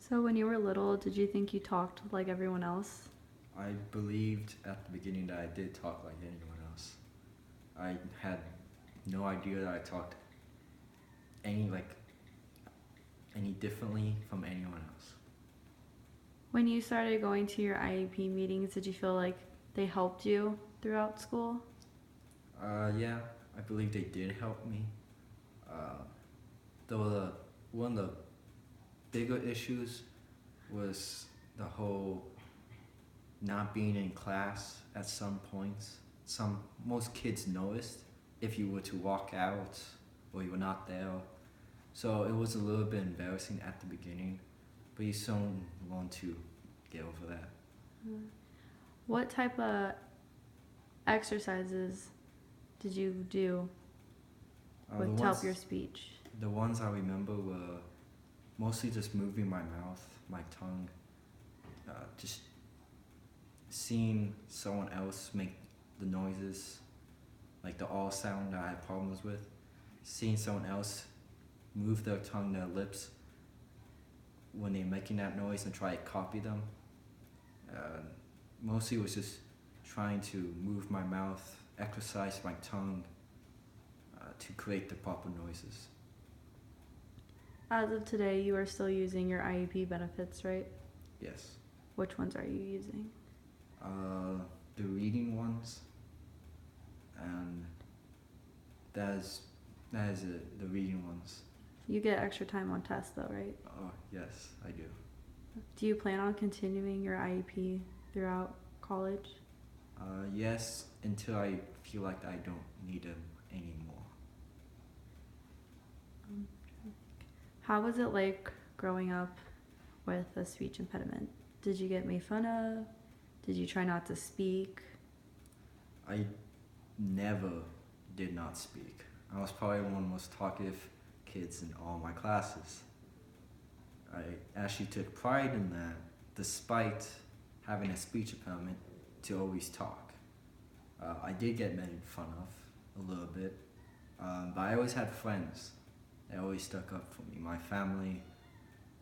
So when you were little, did you think you talked like everyone else? I believed at the beginning that I did talk like anyone else. I had no idea that I talked any like any differently from anyone else. When you started going to your IEP meetings, did you feel like they helped you throughout school? Yeah, I believe they did help me. Uh, though one of the bigger issues was the whole not being in class at some points. Most kids noticed if you were to walk out or you were not there. So it was a little bit embarrassing at the beginning, but you soon learn to get over that. Mm. What type of exercises did you do The to help ones your speech? the ones I remember were mostly just moving my mouth, my tongue, just seeing someone else make the noises, like the all sound that I had problems with. Seeing someone else move their tongue, their lips when they're making that noise and try to copy them. Uh, Mostly it was just trying to move my mouth, exercise my tongue to create the proper noises. As of today, you are still using your IEP benefits, right? Yes. Which ones are you using? The reading ones, and that is it. The reading ones. You get extra time on tests though, right? Oh yes, I do. Do you plan on continuing your IEP throughout college? Yes, until I feel like I don't need them anymore. How was it like growing up with a speech impediment? Did you get made fun of? Did you try not to speak? I never did not speak. I was probably one of the most talkative kids in all my classes. I actually took pride in that, despite having a speech impediment, to always talk. I did get made fun of a little bit, but I always had friends that always stuck up for me. My family,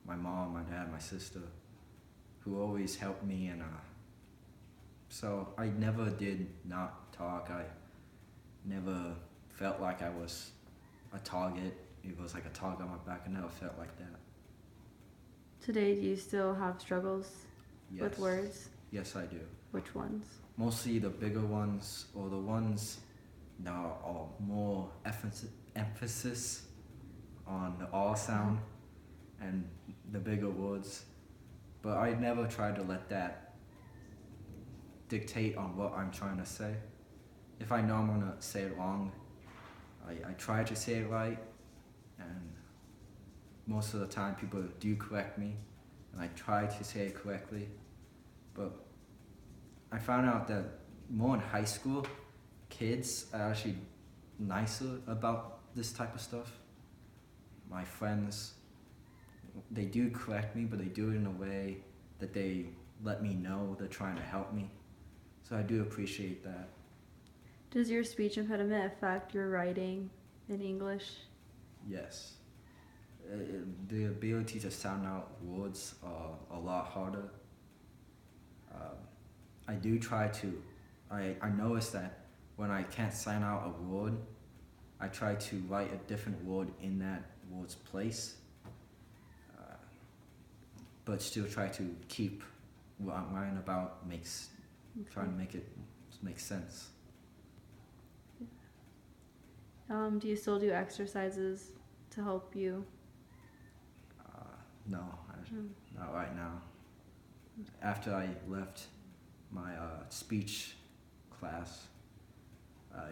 my mom, my dad, my sister, who always helped me, and so I never did not talk. I never felt like I was a target. It was like a target on my back. I never felt like that. Today, do you still have struggles Yes. with words? Yes, I do. Which ones? Mostly the bigger ones, or the ones that are more emphasis on the all sound and the bigger words. But I never try to let that dictate on what I'm trying to say. If I know I'm gonna say it wrong, I try to say it right, and most of the time people do correct me, and I try to say it correctly. But I found out that more in high school, kids are actually nicer about this type of stuff. My friends, they do correct me, but they do it in a way that they let me know they're trying to help me. So I do appreciate that. Does your speech impediment affect your writing in English? Yes. The ability to sound out words are a lot harder. I do try to. I notice that when I can't sound out a word, I try to write a different word in that word's place, but still try to keep what I'm writing about trying to make it make sense. Do you still do exercises to help you? No, not right now. After I left my speech class, I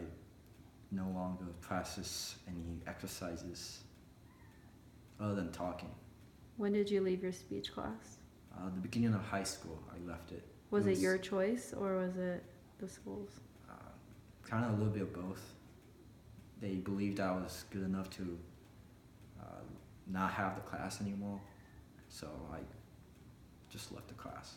no longer practice any exercises other than talking. When did you leave your speech class? The beginning of high school, I left it. Was it your choice or was it the school's? Kind of a little bit of both. They believed I was good enough to not have the class anymore, so I just left the class.